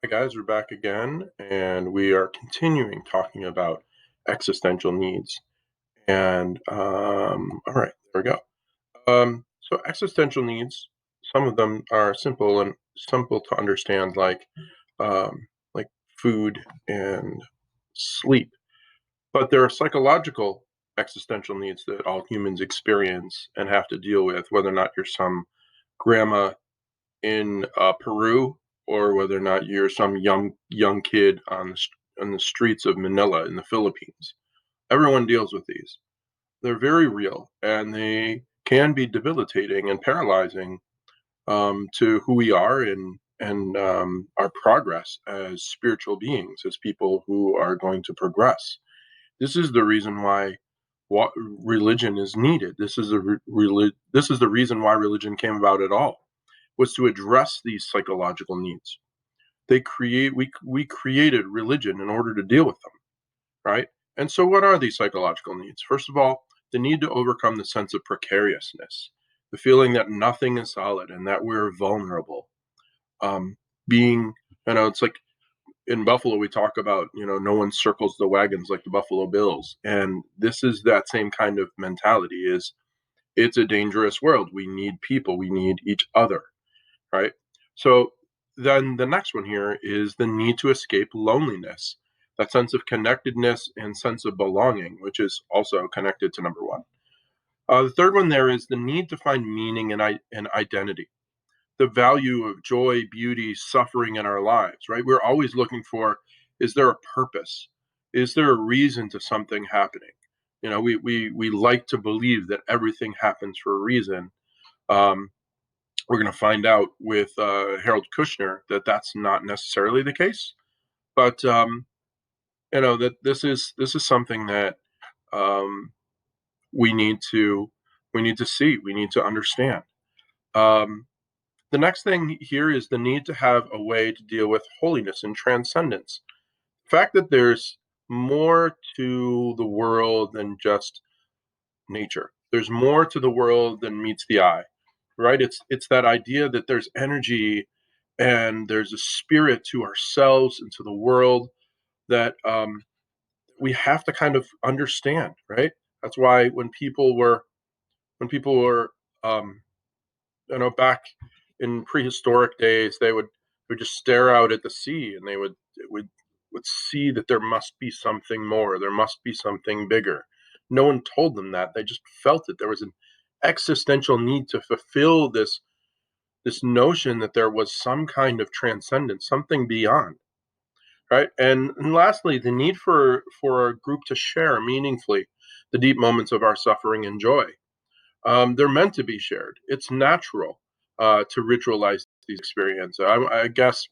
Hi guys, we're back again, and we are continuing talking about existential needs. And all right, there we go. So existential needs, some of them are simple and simple to understand, like food and sleep. But there are psychological existential needs that all humans experience and have to deal with, whether or not you're some grandma in Peru, or whether or not you're some young kid on the streets of Manila in the Philippines. Everyone deals with these. They're very real, and they can be debilitating and paralyzing to who we are and our progress as spiritual beings, as people who are going to progress. This is the reason why what religion is needed. This is the reason why religion came about at all, was to address these psychological needs. We created religion in order to deal with them, right? And so what are these psychological needs? First of all, the need to overcome the sense of precariousness, the feeling that nothing is solid and that we're vulnerable. Being, it's like in Buffalo, we talk about, no one circles the wagons like the Buffalo Bills. And this is that same kind of mentality. Is It's a dangerous world. We need people. We need each other, right? So then the next one here is the need to escape loneliness, that sense of connectedness and sense of belonging, which is also connected to number one. The third one there is the need to find meaning and identity, the value of joy, beauty, suffering in our lives, right? We're always looking for, is there a purpose? Is there a reason to something happening? We like to believe that everything happens for a reason. Um, we're going to find out with Harold Kushner that that's not necessarily the case. But that this is something that um, we need to see. We need to understand. Um, the next thing here is the need to have a way to deal with holiness and transcendence. The fact that there's more to the world than just nature. There's more to the world than meets the eye, right? It's that idea that there's energy and there's a spirit to ourselves and to the world that we have to kind of understand, right? That's why when people were um, back in prehistoric days, they would just stare out at the sea, and they would see that there must be something more, there must be something bigger. No one told them that; they just felt it. There was an existential need to fulfill this notion that there was some kind of transcendence, something beyond, right? And lastly, the need for a group to share meaningfully the deep moments of our suffering and joy. They're meant to be shared. It's natural to ritualize these experiences. I guess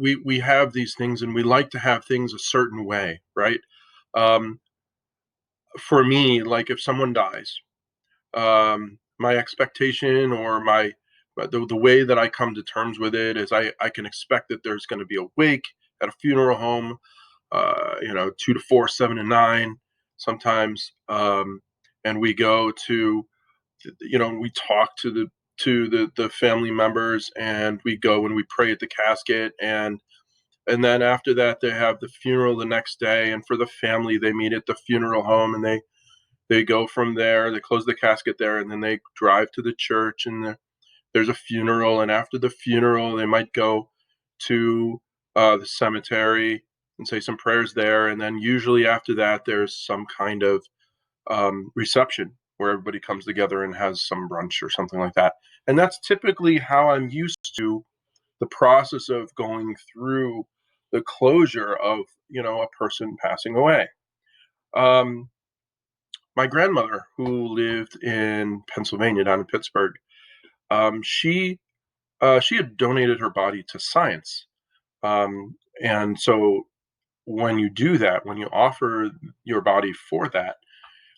we have these things, and we like to have things a certain way, right? Um, for me, like if someone dies, my expectation or the way that I come to terms with it is I can expect that there's going to be a wake at a funeral home, 2 to 4, 7 to 9, sometimes, and we go to, we talk to the family members, and we go and we pray at the casket, and then after that they have the funeral the next day, and for the family they meet at the funeral home, and they go from there, they close the casket there, and then they drive to the church, and there's a funeral, and after the funeral they might go to the cemetery and say some prayers there, and then usually after that there's some kind of reception where everybody comes together and has some brunch or something like that. And that's typically how I'm used to the process of going through the closure of a person passing away. Um, my grandmother, who lived in Pennsylvania, down in Pittsburgh, she had donated her body to science, and so when you do that, when you offer your body for that,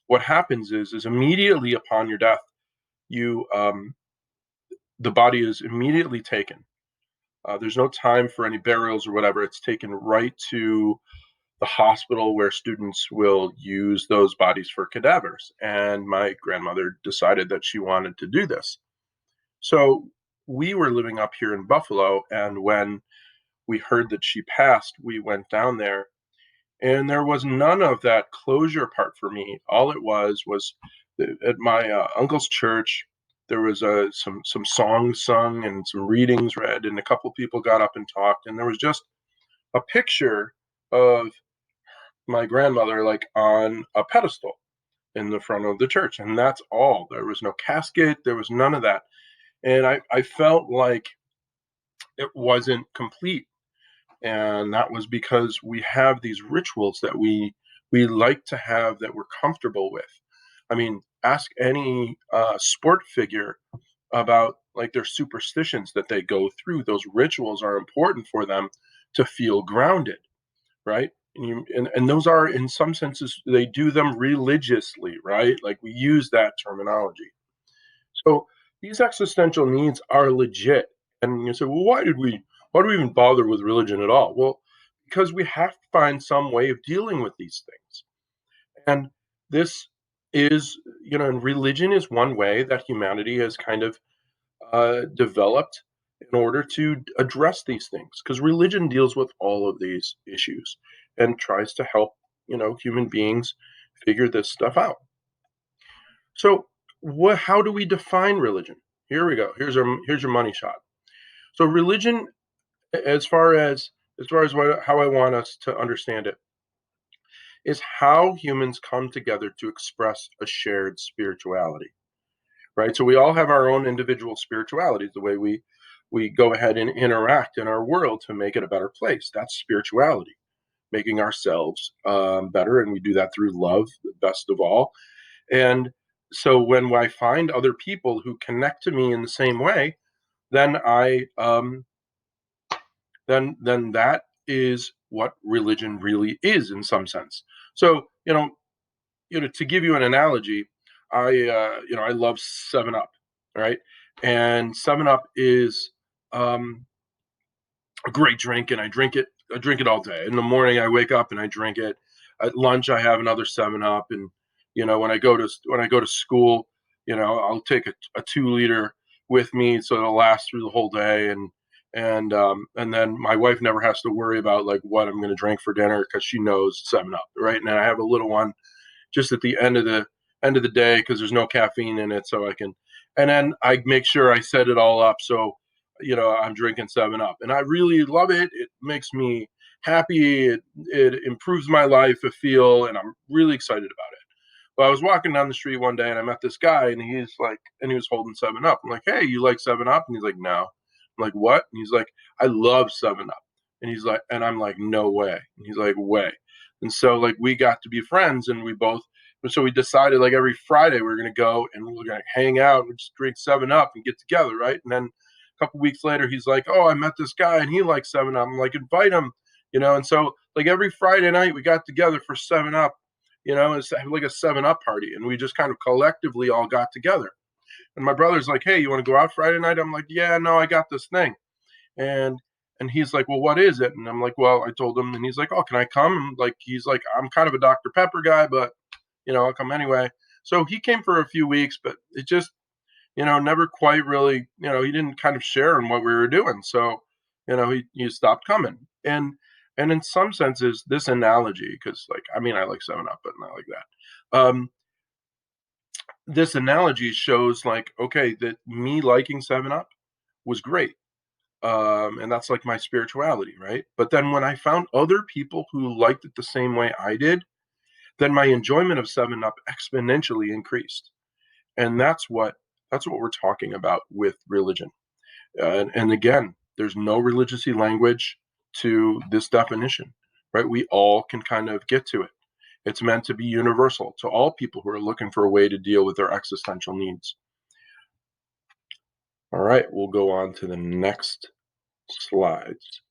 what happens is immediately upon your death, you the body is immediately taken. There's no time for any burials or whatever. It's taken right to the hospital where students will use those bodies for cadavers. And my grandmother decided that she wanted to do this. So we were living up here in Buffalo, and when we heard that she passed, we went down there, and there was none of that closure part for me. All it was at my uncle's church. There was some songs sung and some readings read, and a couple people got up and talked, and there was just a picture of my grandmother like on a pedestal in the front of the church, and that's all. There was no casket, there was none of that, and I felt like it wasn't complete, and that was because we have these rituals that we like to have that we're comfortable with. I mean, ask any sport figure about like their superstitions that they go through. Those rituals are important for them to feel grounded, right? And those are, in some senses, they do them religiously, right? Like we use that terminology. So these existential needs are legit. And you say, well, why do we even bother with religion at all? Well, because we have to find some way of dealing with these things. And this is, and religion is one way that humanity has kind of developed in order to address these things. Because religion deals with all of these issues and tries to help, human beings figure this stuff out. So, how do we define religion? Here we go. Here's your money shot. So, religion, as far as how I want us to understand it, is how humans come together to express a shared spirituality, right? So we all have our own individual spiritualities, the way we go ahead and interact in our world to make it a better place. That's spirituality, making ourselves better, and we do that through love, best of all. And so when I find other people who connect to me in the same way, then I then that is what religion really is in some sense. So to give you an analogy, I love Seven Up, right? And Seven Up is a great drink, and I drink it all day. In the morning, I wake up and I drink it. At lunch, I have another Seven Up, and when I go to school, I'll take a 2 liter with me so it'll last through the whole day, and then my wife never has to worry about like what I'm going to drink for dinner because she knows Seven Up, right? And then I have a little one just at the end of the day because there's no caffeine in it, so I can. And then I make sure I set it all up so I'm drinking Seven Up, and I really love it. It makes me happy. It improves my life. I feel, and I'm really excited about it. Well, I was walking down the street one day and I met this guy, and he was holding Seven Up. I'm like, hey, you like Seven Up? And he's like, no. I'm like, what? And he's like, I love Seven Up. And I'm like, no way. And he's like, way. And so like we got to be friends, and so we decided like every Friday we were gonna go and we were gonna hang out and just drink Seven Up and get together, right? And then a couple weeks later, he's like, oh, I met this guy and he likes Seven Up. I'm like, invite him. And so like every Friday night we got together for Seven Up. It's like a Seven Up party, and we just kind of collectively all got together. And my brother's like, "Hey, you want to go out Friday night?" I'm like, "Yeah, no, I got this thing." And and he's like, "Well, what is it?" And I'm like, "Well," I told him, and he's like, "Oh, can I come?" And like, he's like, "I'm kind of a Dr. Pepper guy, but I'll come anyway." So he came for a few weeks, but it just, never quite really, he didn't kind of share in what we were doing. So, he stopped coming. And in some senses, this analogy, because like, I mean, I like Seven Up, but not like that. This analogy shows like, okay, that me liking Seven Up was great. And that's like my spirituality, right? But then when I found other people who liked it the same way I did, then my enjoyment of Seven Up exponentially increased. And that's what we're talking about with religion. And again, there's no religiously language to this definition, right? We all can kind of get to it. It's meant to be universal to all people who are looking for a way to deal with their existential needs. All right, we'll go on to the next slides.